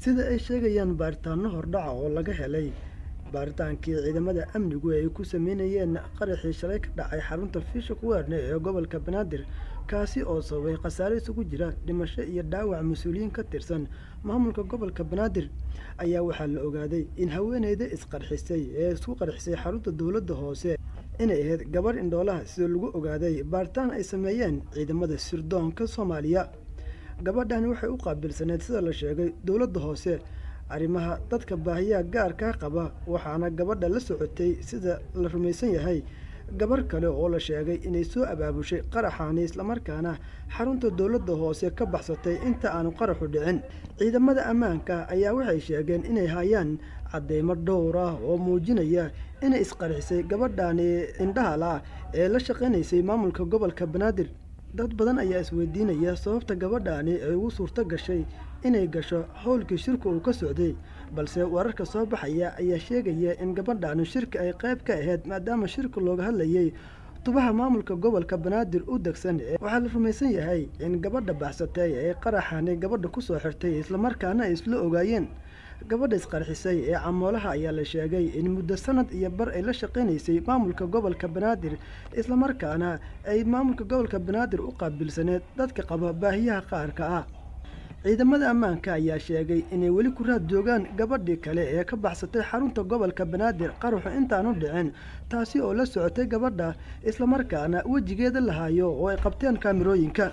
sida ay sheegayaan baaritaano hordhaca oo laga helay baaritaankii ciidamada amnigu ay ku sameynayeen qaraxii shalay ka dhacay xarunta Fisher Kuwaarne ee gobolka Banaadir kaasi oo sababay khasaare isugu jira dhimasho iyo dhaawac mas'uuliyiin ka tirsan maamulka gobolka Banaadir ayaa waxaa la ogaaday in haweeneyda isku qarxisay xarunta dowladda hoose inay ahayd gabar indhoolaha sida lagu ogaaday baaritaan ay sameeyeen ciidamada sirdoonka Soomaaliya. gabadhani waxay u qaabilsaneed sida la sheegay dowladda hoose arrimaha dadka baahiyaha gaarka qaba waxaana gabadha la socotay sida la rumaysan yahay gabar kale oo la sheegay inay soo abaabushay qaraxaani isla markaana xarunta dowladda hoose ka baxsatay inta aanu qaraxu dhicin. ciidamada ammaanka ayaa waxay sheegeen inay hayaan cadeymo dhowr ah oo muujinaya inay isqarxisay gabadhani indhaha la ee la shaqeynaysay maamulka gobolka Banaadir. dad badan ayaa isweydiinaya sababta gabadhani ay ugu suurto gashay inay gasho howlkii shirku uu ka socday, balse wararka soo baxaya ayaa sheegaya in gabadhani shirka ay qayb ka ahayd maadaama shirka looga hadlayay tubaha maamulka gobolka Banaadir u degsan. waxaa la rumaysan yahay in gabadha baxsatay ee qaraxani gabadha ku soo xirtay isla markaana ay isla ogaayeen. gabadha isqarxisay ee camoolaha ayaa la sheegay in muddo sanad iyo bar ay la shaqeynaysay maamulka gobolka Banaadir isla markaana ay maamulka gobolka Banaadir u qaabilsaneed dadka qaba baahiyaha qaarka ah. ciidamada ammaanka ayaa sheegay inay weli ku raad joogaan gabadhii kale ee ka baxsatay xarunta gobolka Banaadir qaraxu intaanu dhicin taasi oo la socotay gabadha isla markaana wejigeeda la hayo oo ay qabteen kaamirooyinka.